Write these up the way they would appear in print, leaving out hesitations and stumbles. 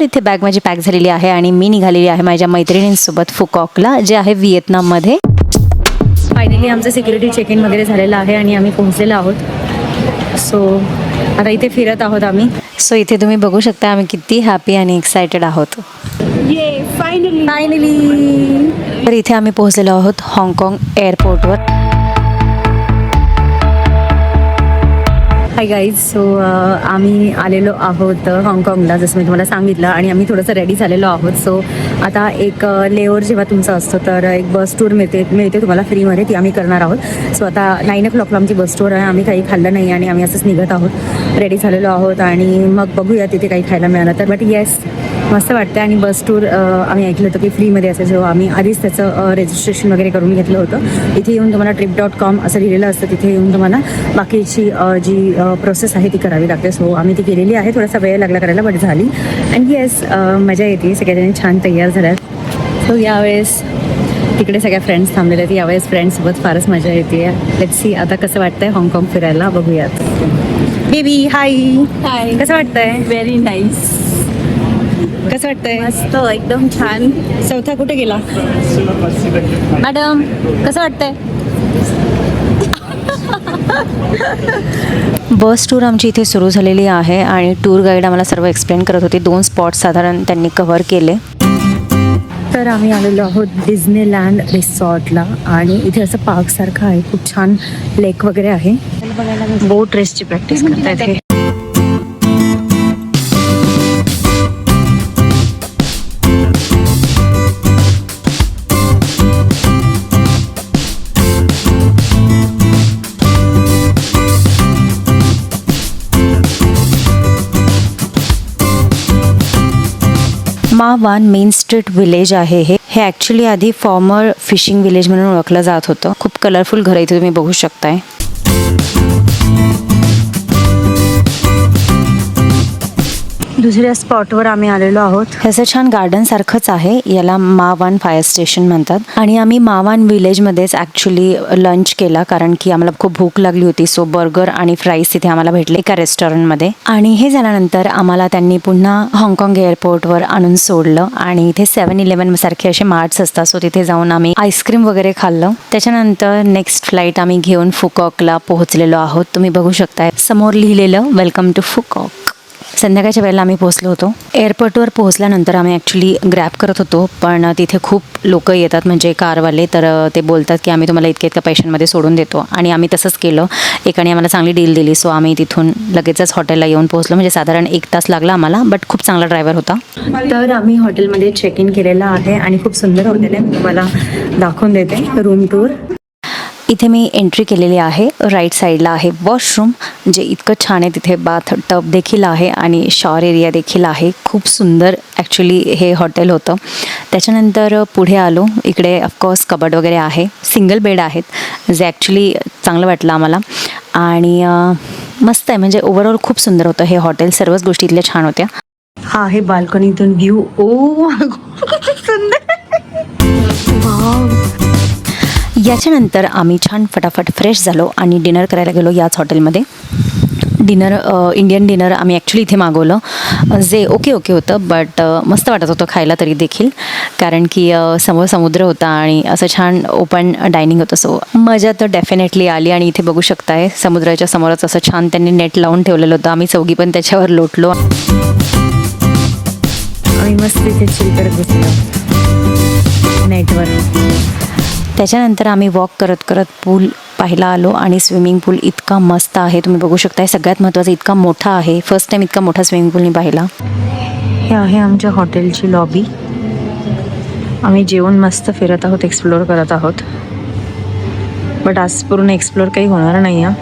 तर इथे बॅग माझी पॅक झालेली आहे आणि मी निघालेली आहे माझ्या मैत्रिणींसोबत फुकॉकला, जे आहे व्हिएतनाममध्ये. फायनली आमचं सिक्युरिटी चेक इन वगैरे झालेलं आहे आणि आम्ही पोहोचलेलो आहोत. सो आता इथे फिरत आहोत आम्ही. सो इथे तुम्ही बघू शकता आम्ही किती हॅपी आणि एक्सायटेड आहोत. फायनली तर इथे आम्ही पोहोचलेलो आहोत हाँगकाँग एअरपोर्टवर. हाय गाईज, सो आम्ही आलेलो आहोत हाँगकाँगला, जसं मी तुम्हाला सांगितलं, आणि आम्ही थोडंसं रेडी झालेलो आहोत. सो आता एक लेओवर जेव्हा तुमचं असतं तर एक बस टूर मिळते तुम्हाला फ्रीमध्ये, ती आम्ही करणार आहोत. सो आता 9 o'clockला आमची बस टूर आहे. आम्ही काही खाल्लं नाही आणि आम्ही असंच निघत आहोत, रेडी झालेलो आहोत आणि मग बघूया तिथे काही खायला मिळालं तर. बट येस, मस्त वाटतं. आणि बस टूर आम्ही ऐकलं होतं की फ्रीमध्ये असायचं. आम्ही आधीच त्याचं रजिस्ट्रेशन वगैरे करून घेतलं होतं. इथे येऊन तुम्हाला trip.com असं लिहिलेलं असतं, तिथे येऊन तुम्हाला बाकीची जी प्रोसेस आहे ती करावी लागते. सो आम्ही ती केलेली आहे. थोडासा वेळ लागला करायला, बट झाली. अँड येस, मजा येते. सगळ्यांनी छान तयार झाल्यात. सो यावेळेस तिकडे सगळ्या फ्रेंड्स थांबलेल्या आहेत. यावेळेस फ्रेंड्ससोबत फारच मजा येते. लेट्स सी आता कसं वाटतंय हाँगकाँग फिरायला, बघूयात. Baby hi. हाय. कसं वाटतंय? Very nice. कसं वाटतंय? मस्त, एकदम छान. चौथा कुठे गेला? मॅडम कसं वाटतंय? बस टूर आमची इथे सुरू झालेली आहे आणि टूर गाईड आम्हाला सर्व एक्सप्लेन करत होते. 2 स्पॉट साधारण त्यांनी कव्हर केले. तर आम्ही आलेलो आहोत डिझनीलँड रिसॉर्टला आणि इथे असं पार्कसारखं आहे. खूप छान लेक वगैरे आहे. बोट रेसची प्रॅक्टिस करतायत हे. मा वान मेन स्ट्रीट विलेज आहे हे ॲक्च्युली आधी फॉर्मर फिशिंग विलेज म्हणून ओळखलं जात होतं. खूप कलरफुल घरं इथे तुम्ही बघू शकताय. दुसऱ्या स्पॉटवर आम्ही आलेलो आहोत. ह्याचं छान गार्डन सारखंच आहे. याला मा वान फायर स्टेशन म्हणतात. आणि आम्ही मा वान विलेजमध्येच ॲक्च्युली लंच केला, कारण की आम्हाला खूप भूक लागली होती. सो बर्गर आणि फ्राईज तिथे आम्हाला भेटले एका रेस्टॉरंटमध्ये. आणि हे झाल्यानंतर आम्हाला त्यांनी पुन्हा हाँगकाँग एअरपोर्टवर आणून सोडलं आणि इथे 7-11 सारखे असे मार्ट्स असतात. सो तिथे जाऊन आम्ही आईस्क्रीम वगैरे खाल्लं. त्याच्यानंतर नेक्स्ट फ्लाईट आम्ही घेऊन फुकॉकला पोहोचलेलो आहोत. तुम्ही बघू शकताय समोर लिहिलेलं वेलकम टू फुकॉक. संध्याकाळच्या वेळेला आम्ही पोहोचलो होतो. एअरपोर्टवर पोहोचल्यानंतर आम्ही ॲक्च्युली ग्रॅब करत होतो, पण तिथे खूप लोक येतात म्हणजे कारवाले, तर ते बोलतात की आम्ही तुम्हाला इतक्या पैशांमध्ये सोडून देतो. आणि आम्ही तसंच केलं. एकाने आम्हाला चांगली डील दिली. सो आम्ही तिथून लगेचच हॉटेलला येऊन पोहोचलो. म्हणजे साधारण 1 तास लागला आम्हाला, बट खूप चांगला ड्रायव्हर होता. तर आम्ही हॉटेलमध्ये चेक इन केलेलं आहे आणि खूप सुंदर हॉटेल आहे. तुम्हाला दाखवून देते रूम टूर. इथे मी एंट्री केलेली आहे. राईट साईडला आहे वॉशरूम, जे इतकं छान आहे. तिथे बाथ टब देखील आहे आणि शॉवर एरिया देखील आहे. खूप सुंदर ॲक्च्युली हे हॉटेल होतं. त्याच्यानंतर पुढे आलो. इकडे ऑफकोर्स कबड वगैरे आहे. सिंगल बेड आहेत, जे ॲक्च्युली चांगलं वाटलं आम्हाला. आणि मस्त आहे, म्हणजे ओव्हरऑल खूप सुंदर होतं हे हॉटेल. सर्वच गोष्टी इथल्या छान होत्या. हा आहे बाल्कनीतून व्ह्यू. ओ सुंदर. याच्यानंतर आम्ही छान फटाफट फ्रेश झालो आणि डिनर करायला गेलो याच हॉटेलमध्ये. डिनर इंडियन डिनर आम्ही ॲक्च्युली इथे मागवलं, जे ओके होतं, बट मस्त वाटत होतं खायला तरी देखील, कारण की समोर समुद्र होता आणि असं छान ओपन डायनिंग होतं. सो मजा तर डेफिनेटली आली. आणि इथे बघू शकताय समुद्राच्या समोरच असं छान त्यांनी नेट लावून ठेवलेलं होतं. आम्ही चौघी पण त्याच्यावर लोटलो आणि मस्त इथे चिल करत बसलो नेटवर. त्याच्यानंतर आम्ही वॉक करत पूल पाहायला आलो आणि स्विमिंग पूल इतका मस्त आहे. तुम्ही बघू शकताय. सगळ्यात महत्त्वाचं इतका मोठा आहे. फर्स्ट टाईम इतका मोठा स्विमिंग पूल मी पाहिला. हे आहे आमच्या हॉटेलची लॉबी. आम्ही जेवण मस्त फिरत आहोत, एक्सप्लोअर करत आहोत. बट आज पूर्ण एक्सप्लोअर काही होणार नाही आहे.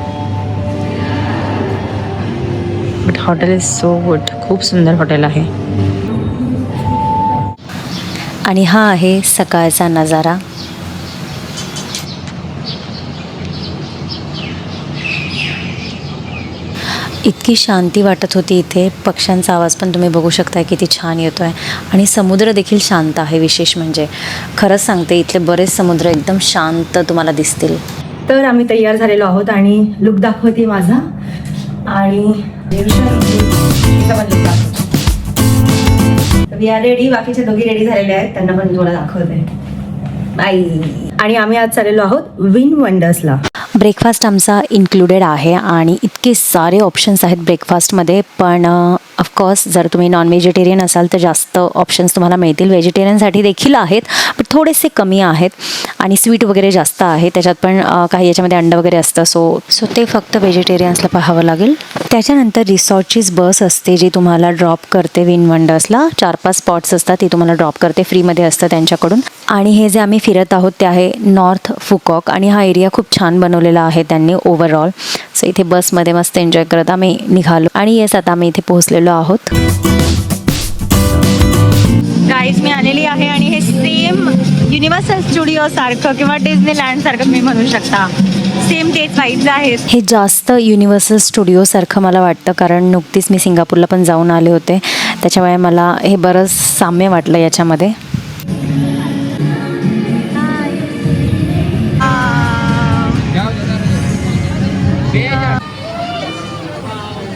But hotel is so good. खूप सुंदर हॉटेल आहे. आणि हा आहे सकाळचा नजारा. इतकी शांती वाटत होती इथे. पक्ष्यांचा आवाज पण तुम्ही बघू शकताय किती छान येतो आहे. आणि समुद्र देखील शांत आहे. विशेष म्हणजे खरंच सांगते, इथले बरेच समुद्र एकदम शांत तुम्हाला दिसतील. तर आम्ही तयार झालेलो आहोत आणि लुक दाखवते माझा. आणि वी आर रेडी. बाकीच्या दोघी रेडी झालेल्या आहेत, त्यांना पण तुला दाखवते. बाय. आणि आम्ही आज चाललेलो आहोत विन वंडर्सला. ब्रेकफास्ट आमचा इन्क्लुडेड आहे आणि इतके सारे ऑप्शन्स आहेत ब्रेकफास्टमध्ये. पण ऑफकोर्स जर तुम्ही नॉन व्हेजिटेरियन असाल तर जास्त ऑप्शन्स तुम्हाला मिळतील. व्हेजिटेरियनसाठी देखील आहेत पण थोडेसे कमी आहेत आणि स्वीट वगैरे जास्त आहे त्याच्यात. पण काही याच्यामध्ये अंडं वगैरे असतं. सो ते फक्त व्हेजिटेरियन्सला पाहावं लागेल. त्याच्यानंतर रिसॉर्टचीच बस असते जी तुम्हाला ड्रॉप करते विन वंडर्सला. 4-5 स्पॉट्स असतात, ती तुम्हाला ड्रॉप करते, फ्रीमध्ये असतं त्यांच्याकडून. आणि हे जे आम्ही फिरत आहोत ते आहे नॉर्थ फुकॉक आणि हा एरिया खूप छान बनवलेला आहे त्यांनी ओव्हरऑल. सो इथे बसमध्ये मस्त एन्जॉय करत आम्ही निघालो आणि येस आता आम्ही इथे पोहोचलेलो आहोत. गाईज मी आलेली आहे आणि हे सेम युनिव्हर्सल स्टुडिओ सारखं किंवा डिझनीलँड सारखं तुम्ही म्हणू शकता. सेम तेच वाईब्स आहेत. हे जास्त युनिव्हर्सल स्टुडिओसारखं मला वाटतं कारण नुकतीच मी सिंगापूरला पण जाऊन आले होते, त्याच्यामुळे मला हे बरंच साम्य वाटलं याच्यामध्ये.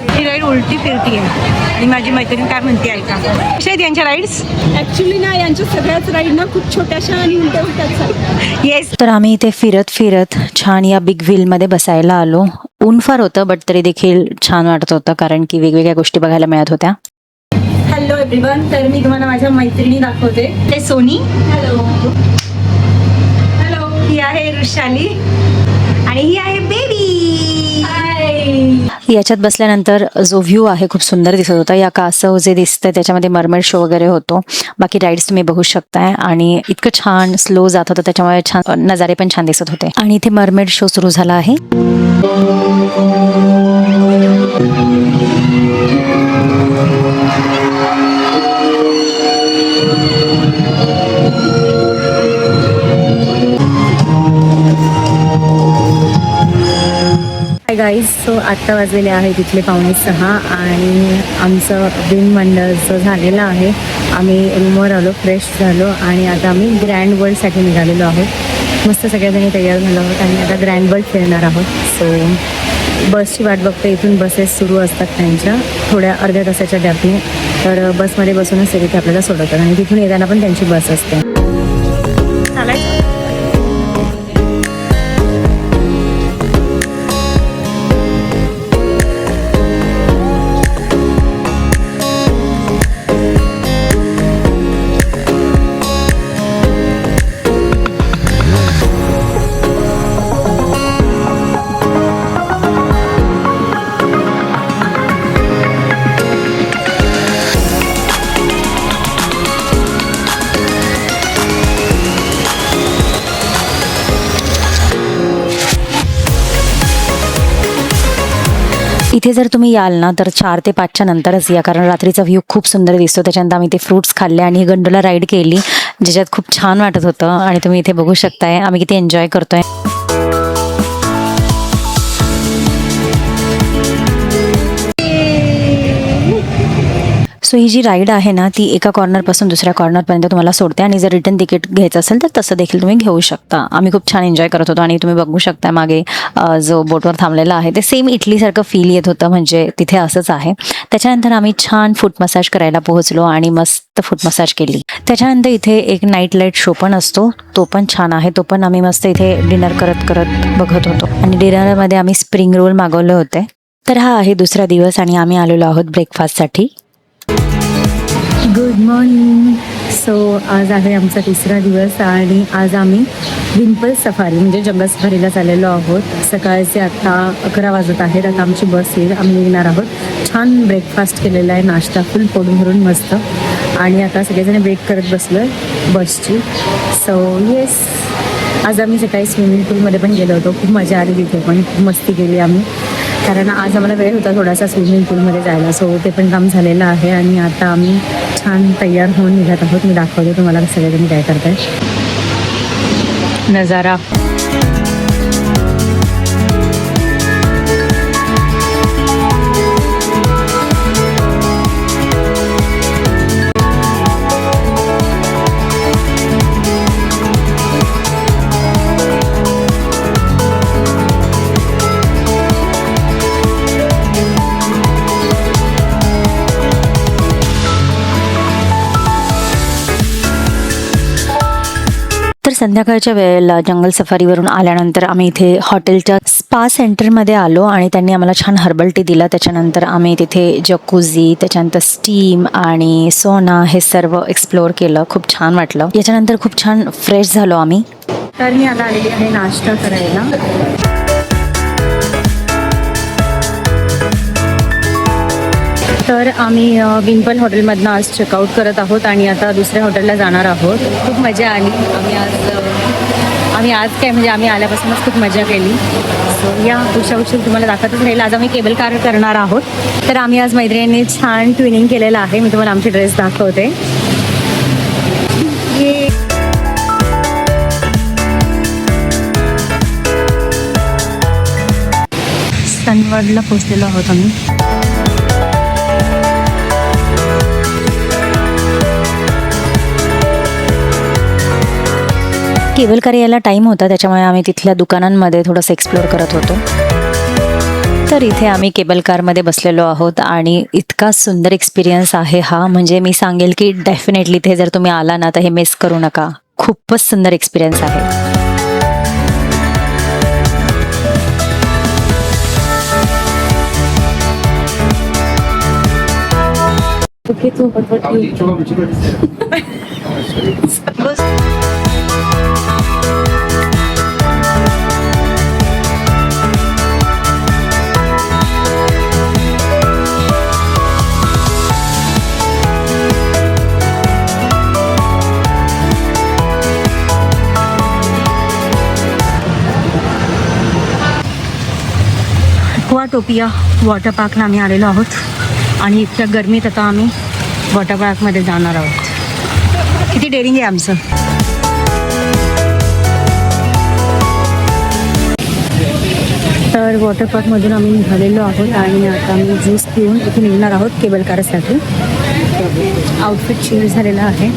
ही राईड उलटी फिरती आहे आणि माझी मैत्रीण काय म्हणते ऐका. कशा आहेत यांच्या राईड्स? ॲक्च्युली ना यांच्या सगळ्याच राईड ना खूप छोट्याशा आणि उलट्या उलट्याच. येस. तर आम्ही इथे फिरत फिरत छान या बिग व्हीलमध्ये बसायला आलो. ऊन फार होतं बट तरी देखील छान वाटत होतं कारण की वेगवेगळ्या गोष्टी बघायला मिळत होत्या. Hello everyone. तर मी तुम्हाला माझ्या मैत्रिणी दाखवते. ते सोनी. हॅलो. हॅलो. ही आहे ऋषाली आणि ही आहे बेबी. याच्यात बसल्यानंतर जो व्ह्यू आहे खूप सुंदर दिसत होता. या कासव जे दिसतंय त्याच्यामध्ये मरमेड शो वगैरे होतो. बाकी राईड्स तुम्ही बघू शकताय आणि इतकं छान स्लो जात होतं त्याच्यामुळे छान नजारे पण छान दिसत होते. आणि इथे मरमेड शो सुरू झाला आहे. Hi guys. सो आत्ता वाजलेले आहे तिथले 5:45 आणि आमचं विन वंडर्सचं झालेलं आहे. आम्ही रूमवर आलो, फ्रेश झालो आणि आता आम्ही ग्रँड वर्ल्डसाठी निघालेलो आहोत. मस्त सगळ्याजणी तयार झालो आहोत आणि आता ग्रँड वर्ल्ड फिरणार आहोत. सो बसची वाट बघते. इथून बसेस सुरू असतात त्यांच्या थोड्या अर्ध्या तासाच्या गॅपने. तर बसमध्ये बसूनच तिथे आपल्याला सोडवतात आणि तिथून येताना पण त्यांची बस असते. चालायचं. इथे जर तुम्ही याल ना तर 4 ते 5च्या नंतरच या कारण रात्रीचा व्ह्यू खूप सुंदर दिसतो. त्याच्यानंतर आम्ही ते फ्रुट्स खाल्ले आणि ही गंडोला राईड केली ज्याच्यात खूप छान वाटत होतं आणि तुम्ही इथे बघू शकताय आम्ही किती एन्जॉय करतोय. सो ही जी राईड आहे ना ती एका कॉर्नरपासून दुसऱ्या कॉर्नरपर्यंत तुम्हाला सोडते आणि जर रिटर्न तिकीट घ्यायचं असेल तर तसं देखील तुम्ही घेऊ शकता. आम्ही खूप छान एन्जॉय करत होतो आणि तुम्ही बघू शकता मागे जो बोटवर थांबलेला आहे ते सेम इटलीसारखं फील येत होतं, म्हणजे तिथे असंच आहे. त्याच्यानंतर आम्ही छान फूट मसाज करायला पोहोचलो आणि मस्त फूट मसाज केली. त्याच्यानंतर इथे एक नाईट लाईट शो पण असतो, तो पण छान आहे. तो पण आम्ही मस्त इथे डिनर करत करत बघत होतो आणि डिनरमध्ये आम्ही स्प्रिंग रोल मागवले होते. तर हा आहे दुसरा दिवस आणि आम्ही आलेलो आहोत ब्रेकफास्टसाठी. Good morning. सो आज आहे आमचा तिसरा दिवस आणि आज आम्ही विम्पल सफारी म्हणजे जंगल सफारीला चाललेलो आहोत. सकाळचे आता 11 वाजत आहेत. आता आमची बस येईल, आम्ही निघणार आहोत. छान ब्रेकफास्ट केलेला आहे, नाश्ता फुल पोट भरून मस्त. आणि आता सगळेजण वेट करत बसलो आहे बसची. सो येस, आज आम्ही सकाळी स्विमिंग पूलमध्ये पण गेलो होतो. खूप मजा आली तिथे पण, खूप मस्ती केली आम्ही कारण आज आम्हाला वेळ होता थोडासा स्विमिंग पूलमध्ये जायला. सो ते पण काम झालेलं आहे आणि आता आम्ही छान तयार होऊन निघत आहोत. मी दाखवते तुम्हाला सगळेजण काय करताय नजारा. संध्याकाळच्या वेळेला जंगल सफारीवरून आल्यानंतर आम्ही इथे हॉटेलच्या स्पा सेंटरमध्ये आलो आणि त्यांनी आम्हाला छान हर्बल टी दिला. त्याच्यानंतर आम्ही तिथे जकुझी, त्याच्यानंतर स्टीम आणि सोना हे सर्व एक्सप्लोअर केलं. खूप छान वाटलं. याच्यानंतर खूप छान फ्रेश झालो आम्ही. तर मी आता आलेली आहे नाश्ता करायला. तर आम्ही विंपल हॉटेलमधनं आज चेकआउट करत आहोत आणि आता दुसऱ्या हॉटेलला जाणार आहोत. खूप मजा आली. आम्ही आल्यापासूनच खूप मजा केली. सो या पुढच्या गोष्टी तुम्हाला दाखवतच राहील. आज आम्ही केबल कार करणार आहोत. तर आम्ही आज मैत्रिणींनी छान ट्विनिंग केलेलं आहे. मी तुम्हाला आमची ड्रेस दाखवते. सनवर्डला पोहोचलेलो आहोत आम्ही. केबल कार यायला टाईम होता, त्याच्यामुळे आम्ही तिथल्या दुकानांमध्ये थोडंसं एक्सप्लोअर करत होतो. तर इथे आम्ही केबल कारमध्ये बसलेलो आहोत आणि इतका सुंदर एक्सपिरियन्स आहे हा. म्हणजे मी सांगेल की डेफिनेटली इथे जर तुम्ही आला ना तर हे मिस करू नका. खूपच सुंदर एक्सपिरियन्स आहे. टोपिया वॉटर पार्कला आम्ही आलेलो आहोत आणि इतक्या गरमीत आता आम्ही वॉटर पार्कमध्ये जाणार आहोत. किती डेअरिंग आहे आमचं. तर वॉटर पार्कमधून आम्ही निघालेलो आहोत आणि आता आम्ही ज्यूस पिऊन इथे निघणार आहोत केबल कारसाठी. आउटफिट चेंज झालेला आहे.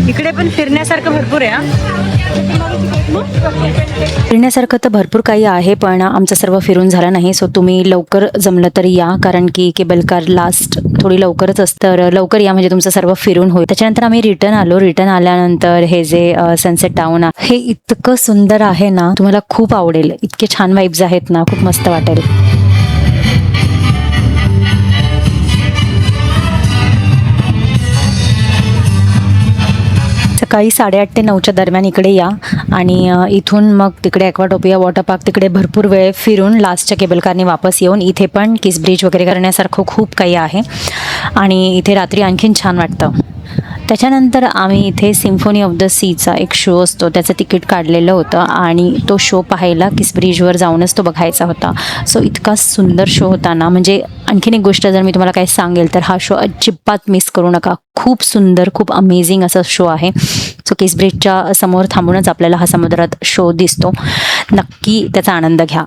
इकडे पण फिरण्यासारखं भरपूर आहे. फिरण्यासारखं तर भरपूर काही आहे, पण आमचं सर्व फिरून झालं नाही. सो तुम्ही लवकर जमलं तर या, कारण की केबल कार लास्ट थोडी लवकरच असतं. तर लवकर या म्हणजे तुमचं सर्व फिरून होईल. त्याच्यानंतर आम्ही रिटर्न आलो. रिटर्न आल्यानंतर हे जे सनसेट टाऊन आहे हे इतकं सुंदर आहे ना, तुम्हाला खूप आवडेल. इतके छान वाईब्स आहेत ना, खूप मस्त वाटेल. सकाळी 8:30 ते 9च्या दरम्यान इकडे या आणि इथून मग तिकडे ॲक्वाटोपिया वॉटर पार्क तिकडे भरपूर वेळ फिरून लास्टच्या केबल कारने वापस येऊन इथे पण किस ब्रिज वगैरे करण्यासारखं खूप काही आहे आणि इथे रात्री आणखीन छान वाटतं. त्याच्यानंतर आम्ही इथे सिम्फोनी ऑफ द सीचा एक शो असतो त्याचं तिकीट काढलेलं होतं आणि तो शो पाहायला किस ब्रिजवर जाऊनच तो बघायचा होता. सो इतका सुंदर शो होता ना, म्हणजे आणखीन एक गोष्ट जर मी तुम्हाला काही सांगेल तर हा शो अजिबात मिस करू नका. खूप सुंदर, खूप अमेझिंग असा शो आहे. सो किस ब्रिजच्या समोर थांबूनच आपल्याला हा समुद्रात शो दिसतो. नक्की त्याचा आनंद घ्या.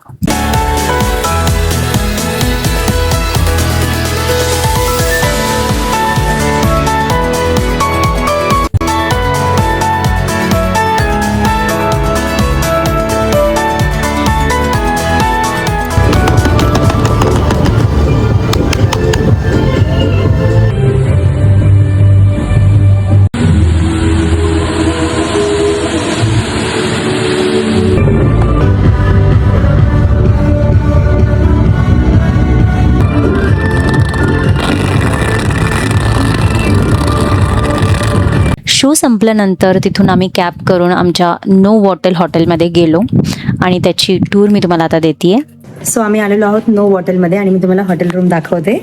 शो संपल्यानंतर तिथून आम्ही कॅब करून आमच्या नो वॉटेल हॉटेलमध्ये गेलो आणि त्याची टूर मी तुम्हाला आता देते. सो आम्ही आलेलो आहोत नो वॉटेलमध्ये आणि मी तुम्हाला हॉटेल रूम दाखवते.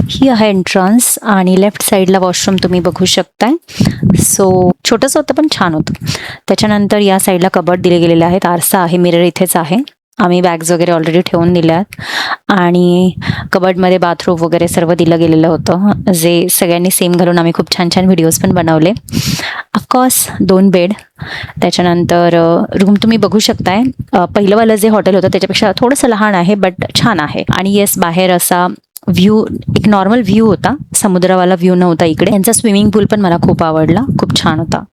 ही आहे एंट्रन्स आणि लेफ्ट साईडला वॉशरूम तुम्ही बघू शकताय. सो छोटंसं होतं पण छान होतं. त्याच्यानंतर या साईडला कबर्ड दिले गेलेले आहेत. आरसा आहे, मिरर इथेच आहे. आम्ही बॅग्स वगैरे ऑलरेडी ठेवून दिल्यात आणि कबर्डमध्ये बाथरूम वगैरे सर्व दिलं गेलेलं होतं, जे सगळ्यांनी सेम घालून आम्ही खूप छान छान व्हिडिओज पण बनवले. Of course 2 bed. त्याच्यानंतर रूम तुम्ही बघू शकताय. पहिलंवालं जे हॉटेल होतं त्याच्यापेक्षा थोडंसं लहान आहे बट छान आहे. आणि येस, बाहेर असा व्ह्यू, एक नॉर्मल व्ह्यू होता, समुद्रावाला व्ह्यू नव्हता इकडे. यांचा स्विमिंग पूल पण मला खूप आवडला, खूप छान होता.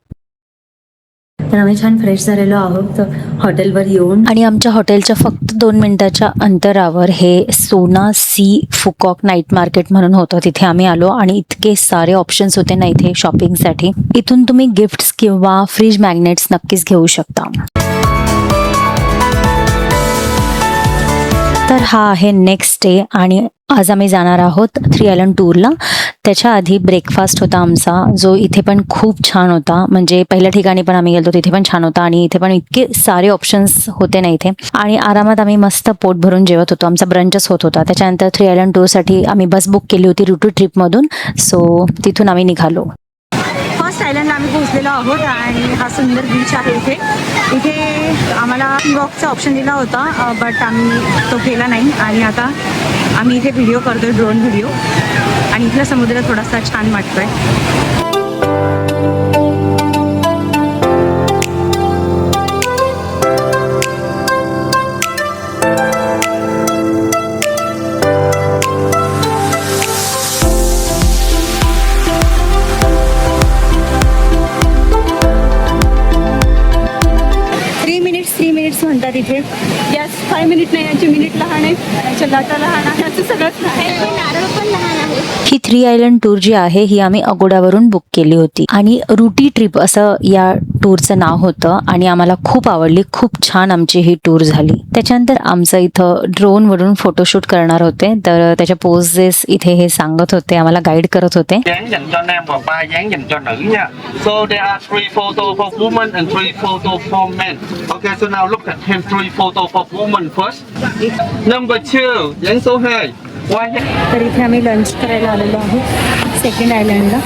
तर आम्ही छान फ्रेश झालेलो आहोत हॉटेलवर येऊन, आणि आमच्या हॉटेलच्या फक्त 2 मिनिटाच्या अंतरावर हे सोना सी फुकॉक नाईट मार्केट म्हणून होतं. तिथे आम्ही आलो आणि इतके सारे ऑप्शन्स होते ना इथे शॉपिंगसाठी. इथून तुम्ही गिफ्ट्स किंवा फ्रीज मॅग्नेट्स नक्कीच घेऊ शकता. तर हा आहे नेक्स्ट डे आणि आज आम्ही जाणार आहोत 3 आयलंड टूरला. त्याच्या आधी ब्रेकफास्ट होता आमचा, जो इथे पण खूप छान होता. म्हणजे पहिल्या ठिकाणी पण आम्ही गेलो तिथे पण छान होता आणि इथे पण इतके सारे ऑप्शन्स होते ना इथे, आणि आरामात आम्ही मस्त पोट भरून जेवत होतो. आमचा ब्रंचच होत होता. त्याच्यानंतर 3 आयलंड टूरसाठी आम्ही बस बुक केली होती रुटू ट्रिपमधून, सो तिथून आम्ही निघालो. फर्स्ट आयलंडला आम्ही पोहोचलेलो आहोत आणि हा सुंदर बीच आहे इथे. इथे आम्हाला वॉकचा ऑप्शन दिला होता, बट आम्ही तो केला नाही. आणि आता आम्ही इथे व्हिडिओ करतोय, ड्रोन व्हिडिओ, आणि इथला समुद्र थोडासा छान वाटतोय. थ्री मिनिट्स म्हणतात इथे. यस 5 मिनिट नाही, यांचे मिनिट लहान आहेत, यांच्या लाटा लहान आहे, यांचं सगळंच लहान. नारळ पण लहान आहे. ही 3 आयलंड टूर जी आहे ही आम्ही अगोडावरून बुक केली होती आणि रुटी ट्रिप असं या टूरचं नाव होतं आणि आम्हाला खूप आवडली. खूप छान आमची ही टूर झाली. त्याच्यानंतर आमचं इथं ड्रोनवरून फोटोशूट करणार होते, तर त्याच्या पोजेस इथे हे सांगत होते, आम्हाला गाईड करत होते. dáng dành cho nam và 3 dáng dành cho nữ nha. So there are 3 photos for women and 3 photos for men. Okay, so now look at him. 3 photos for women first. Number 2, dáng số 2. तर इथे आम्ही lunch करायला आलेलो आहोत second आयलंडला.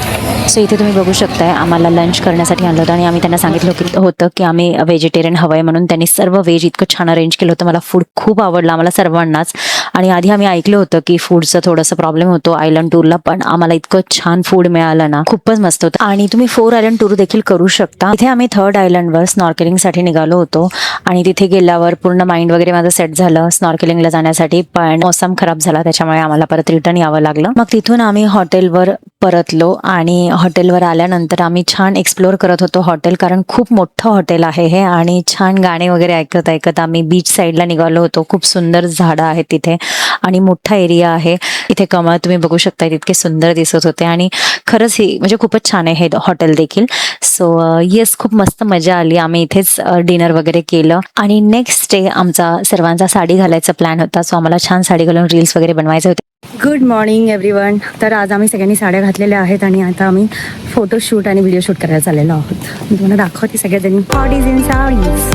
So इथे तुम्ही बघू शकताय आम्हाला लंच करण्यासाठी आणलं होतं आणि आम्ही त्यांना सांगितलं होतं की आम्ही व्हेजिटेरियन हवं आहे म्हणून. त्यांनी सर्व व्हेज इतकं छान अरेंज केलं होतं. मला फूड खूप आवडलं आम्हाला सर्वांनाच. आणि आधी आम्ही ऐकलं होतं की फूडचं थोडंसं प्रॉब्लेम होतो आयलंड टूरला, पण आम्हाला इतकं छान फूड मिळालं ना, खूपच मस्त होतं. आणि तुम्ही 4 आयलंड टूर देखील करू शकता. इथे आम्ही 3rd आयलंडवर स्नॉर्केलिंगसाठी निघालो होतो आणि तिथे गेल्यावर पूर्ण माइंड वगैरे माझं सेट झालं स्नॉर्केलिंगला जाण्यासाठी, पण मौसम खराब झाला त्याच्यामुळे आम्हाला परत रिटर्न यावं लागलं. मग तिथून आम्ही हॉटेलवर परतलो आणि हॉटेलवर आल्यानंतर आम्ही छान एक्सप्लोर करत होतो हॉटेल, कारण खूप मोठं हॉटेल आहे हे. आणि छान गाणे वगैरे ऐकत ऐकत आम्ही बीच साईडला निघालो होतो. खूप सुंदर झाडं आहेत तिथे आणि मोठा एरिया आहे. इथे कमळ तुम्ही बघू शकता, इतके सुंदर दिसत होते आणि खरंच ही म्हणजे खूपच छान आहे हे हॉटेल देखील. सो येस, खूप मस्त मजा आली. आम्ही इथेच डिनर वगैरे केलं आणि नेक्स्ट डे आमचा सर्वांचा साडी घालायचा प्लॅन होता. सो आम्हाला छान साडी घालून रील्स वगैरे बनवायचे होते. Good morning everyone. तर आज आम्ही सगळ्यांनी साड्या घातलेल्या आहेत आणि आता आम्ही फोटोशूट आणि व्हिडिओ शूट करायला चाललेलो आहोत. मी तुम्हाला दाखवते सगळ्यांनी बॉडीज इन साडीज.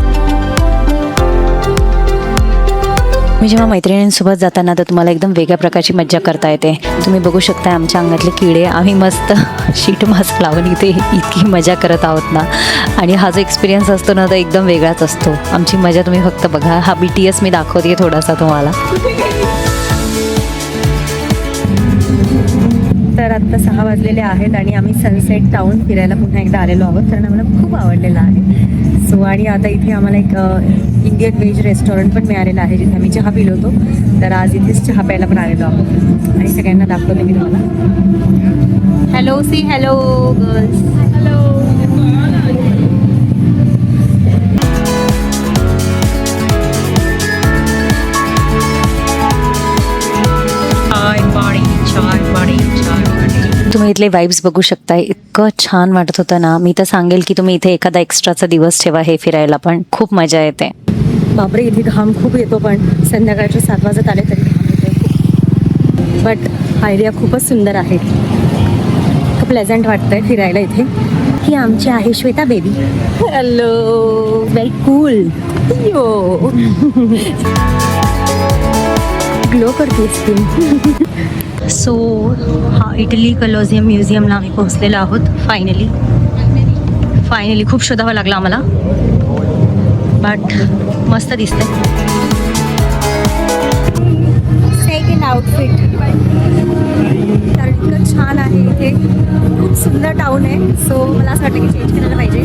मी जेव्हा मैत्रिणींसोबत जाताना तर तुम्हाला एकदम वेगळ्या प्रकारची मज्जा करता येते. तुम्ही बघू शकता आमच्या अंगातले किडे. आम्ही मस्त शीट मास्क लावून इथे इतकी मजा करत आहोत ना, आणि हा जो एक्सपिरियन्स असतो ना तो एकदम वेगळाच असतो. आमची मजा तुम्ही फक्त बघा. हा BTS मी दाखवते थोडासा तुम्हाला. तर आत्ता 6 वाजलेले आहेत आणि आम्ही सनसेट टाऊन फिरायला पुन्हा एकदा आलेलो आहोत, कारण आम्हाला खूप आवडलेलं आहे. सो आणि आता इथे आम्हाला एक इंडियन व्हेज रेस्टॉरंट पण मिळालेलं आहे जिथे आम्ही चहा पिलो होतो. तर आज इथेच चहा प्यायला पण आलेलो आहोत आणि सगळ्यांना दाखवते मी तुम्हाला. Hello, see hello girls. Hello. तुम्ही इथले वाइब्स बघू शकताय. इतकं छान वाटत होतं ना. मी तर सांगेल की तुम्ही इथे एखादा एक्स्ट्राचा दिवस ठेवा हे फिरायला, पण खूप मजा येते. बापरे, इथे घाम खूप येतो, पण संध्याकाळचे 7 वाजत आले तरी घाम येतो. बट हा एरिया खूपच सुंदर आहे. खूप प्लेझंट वाटतंय फिरायला इथे. ही आमची आहे Shweta baby. Hello. Very cool. यो ग्लो करते स्किन. सो हा इटली कलोझियम म्युझियमला आम्ही पोहोचलेलो आहोत फायनली. खूप शोधावं लागलं आम्हाला, बट मस्त दिसतंय. सेकंड आउटफिट तर इतकं छान आहे इथे. खूप सुंदर टाऊन आहे. सो मला असं वाटतं की चेंज करायला पाहिजे.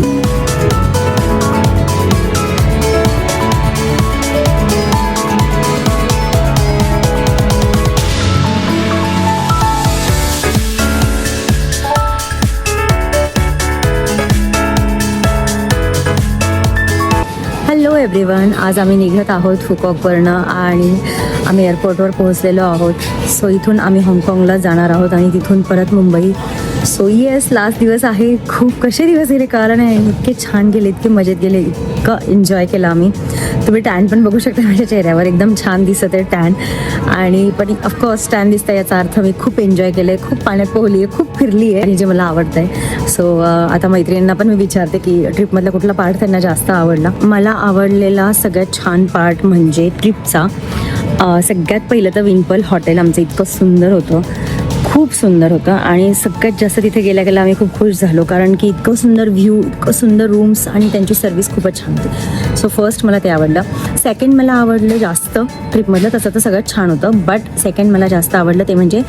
एव्हरीवन, आज आम्ही निघत आहोत फुकॉकवरनं आणि आम्ही एअरपोर्टवर पोहोचलेलो आहोत. सो इथून आम्ही हाँगकाँगला जाणार आहोत आणि तिथून परत मुंबई. सो येस, लास्ट दिवस आहे. खूप कसे दिवस गेले कळलं नाही, इतके छान गेले, इतके मजेत गेले, इतकं एन्जॉय केलं आम्ही. तुम्ही टॅन पण बघू शकता माझ्या चेहऱ्यावर, एकदम छान दिसत आहे टॅन. आणि पण ऑफकोर्स टॅन दिसतं याचा अर्थ मी खूप एन्जॉय केलं आहे, खूप पाण्यात पोहली आहे, खूप फिरली आहे आणि जे मला आवडतं आहे. सो आता मैत्रिणींना पण मी विचारते की ट्रिपमधला कुठला पार्ट त्यांना जास्त आवडला. मला आवडलेला सगळ्यात छान पार्ट म्हणजे ट्रिपचा सगळ्यात पहिलं तर विनपल हॉटेल आमचं इतकं सुंदर होतं, खूप सुंदर होतं. आणि सगळ्यात जास्त तिथे गेल्या गेल्या आम्ही खूप खुश झालो, कारण की इतकं सुंदर व्ह्यू, इतकं सुंदर रूम्स आणि त्यांची सर्व्हिस खूपच छान होती. सो फर्स्ट मला ते आवडलं. सेकंड मला आवडलं जास्त ट्रिपमधलं, तसं तर सगळ्यात छान होतं, बट सेकंड मला जास्त आवडलं ते म्हणजे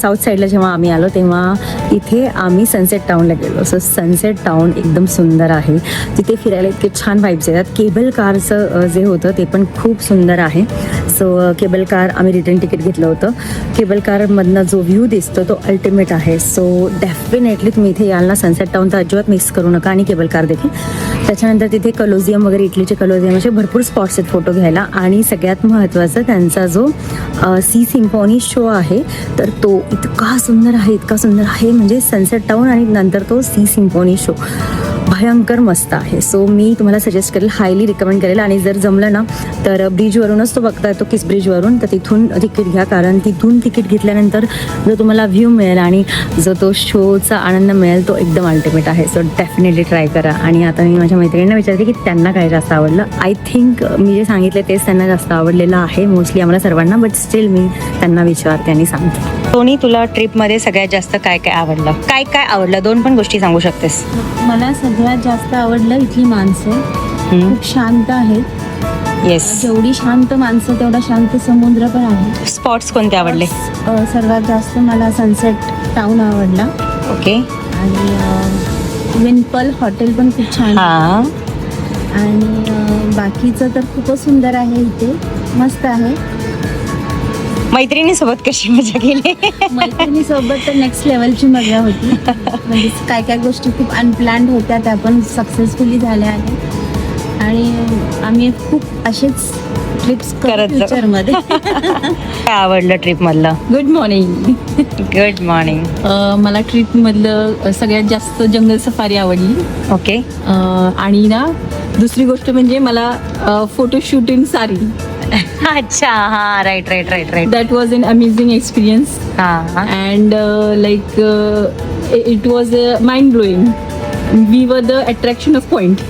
साऊथ साईडला जेव्हा आम्ही आलो तेव्हा इथे आम्ही सनसेट टाऊनला गेलो. सो सनसेट टाऊन एकदम सुंदर आहे, तिथे फिरायला इतके छान वाईब्स येतात. केबल कारचं जे होतं ते पण खूप सुंदर आहे. सो केबल कार आम्ही रिटर्न तिकीट घेतलं होतं. केबल कारमधनं जो व्ह्यू दिसतो तो अल्टिमेट आहे. सो डेफिनेटली तुम्ही इथे याल ना, सनसेट टाऊन तर अजिबात मिस करू नका, आणि केबल कार देखील. त्याच्यानंतर तिथे कलोजियम वगैरे, इटलीचे कलोजियम असे भरपूर स्पॉट्स आहेत फोटो घ्यायला. आणि सगळ्यात महत्त्वाचं त्यांचा जो सी सिम्फॉनी शो आहे तर तो इतका सुंदर आहे, इतका सुंदर आहे, म्हणजे सनसेट टाऊन आणि नंतर तो सी सिम्फॉनी शो भयंकर मस्त आहे. सो मी तुम्हाला सजेस्ट करेल, हायली रिकमेंड करेल. आणि जर जमलं ना तर ब्रिजवरूनच तो बघता येतो, किस ब्रिजवरून, तर तिथून तिकीट घ्या, कारण तिथून तिकीट घेतल्यानंतर जो तुम्हाला व्ह्यू मिळेल आणि जो तो शोचा आनंद मिळेल तो एकदम अल्टिमेट आहे. सो डेफिनेटली ट्राय करा. आणि आता मी माझ्या मैत्रिणींना विचारते की त्यांना काय जास्त आवडलं. आय थिंक मी जे सांगितले तेच त्यांना जास्त आवडलेलं आहे, मोस्टली आम्हाला सर्वांना, बट स्टील मी त्यांना विचारते आणि सांगते. टोनी, तुला ट्रिपमध्ये सगळ्यात जास्त काय काय आवडलं? काय काय आवडलं? 2 पण गोष्टी सांगू शकतेस. मला सगळ्यात जास्त आवडलं इथली माणसं, खूप शांत आहेत. येस. जेवढी शांत माणसं तेवढा शांत समुद्र पण आहे. स्पॉट्स कोणते आवडले? सर्वात जास्त मला सनसेट टाऊन आवडला. ओके. आणि विनपल हॉटेल पण खूप छान आहे. हां. आणि बाकीचं तर खूपच सुंदर आहे, इथे मस्त आहे. मैत्रिणीसोबत कशी मजा केली? मैत्रिणीसोबत तर नेक्स्ट लेवलची मजा होती. म्हणजे काय काय गोष्टी खूप अनप्लॅन्ड होत्या, त्या पण सक्सेसफुली झाल्या आहेत. आणि आम्ही खूप असेच ट्रिप्स करत जाऊ. फ्युचरमध्ये. काय आवडलं ट्रिपमधलं? Good morning. Good morning. मला ट्रिपमधलं सगळ्यात जास्त जंगल सफारी आवडली. ओके. आणि ना दुसरी गोष्ट म्हणजे मला फोटोशूट इन सारी. अच्छा, हां, right right right right. That was an amazing experience. हां. And like it was mind blowing. We were the attraction of point.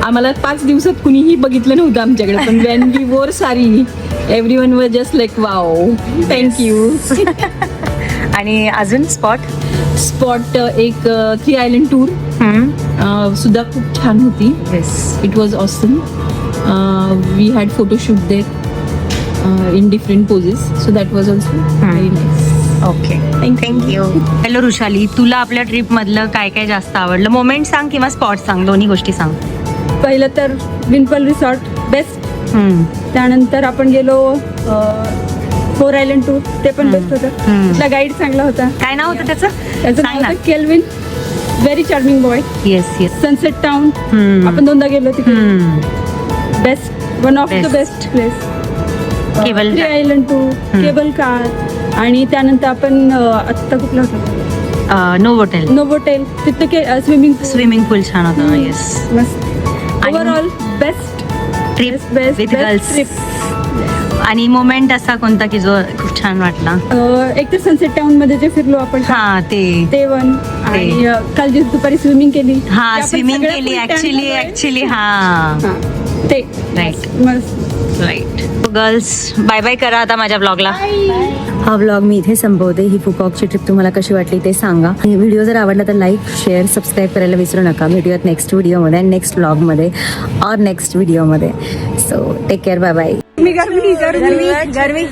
आम्हाला 5 दिवसात कुणीही बघितलं नव्हतं आमच्याकडे, पण वेन वी वोर सारी everyone were just like wow, thank you. आणि अजून स्पॉट एक 3 आयलंड टूर सुद्धा खूप छान होती. Yes. It was awesome. We had photoshoot there in different poses, so that was also very nice. Okay, thank you. Hello Rushali, तुला आपल्या ट्रिपमधलं काय काय जास्त आवडलं? मोमेंट सांग किंवा स्पॉट सांग, दोन्ही गोष्टी सांग. पहिलं तर विनपल रिसॉर्ट बेस्ट. त्यानंतर आपण गेलो 4 आयलंड टूर, ते पण बेस्ट होतं. तिथला गाईड चांगला होता. काय नाव होतं त्याचं त्याचं सांग नाव ना. होतं kelvin, very charming boy. Yes yes. Sunset town आपण 2दा गेलो तिकडे. Best, one of the Best. Best place. Cable 3 island tour, cable car. आणि त्यानंतर आपण आत्ता कुठलं होतं, नोवोटेल. नोवोटेल, तिथं स्विमिंग पूल छान होतं. येस. मस्त. आणि- overall best trip best with girls. आणि मोमेंट असा कोणता की जो खूप छान वाटला? एक तर सनसेट टाऊन मध्ये जे फिरलो आपण, हा ते वन. आणि काल जे दुपारी स्विमिंग केली, हा ते आपण स्विमिंग सगळ्या केली full tan झालोय. ऍक्च्युली हा हा, ते राईट मस्त. राईट. गर्ल्स, बाय बाय करा आता माझ्या ब्लॉगला. हा व्लॉग मी इथे संपवते. ही फुकॉकची ट्रिप तुम्हाला कशी वाटली ते सांगा. आणि व्हिडिओ जर आवडला तर लाईक, शेअर, सबस्क्राईब करायला विसरू नका. भेटूयात नेक्स्ट व्हिडिओमध्ये, नेक्स्ट व्लॉगमध्ये और नेक्स्ट व्हिडिओमध्ये. So take care, bye bye. गर्मी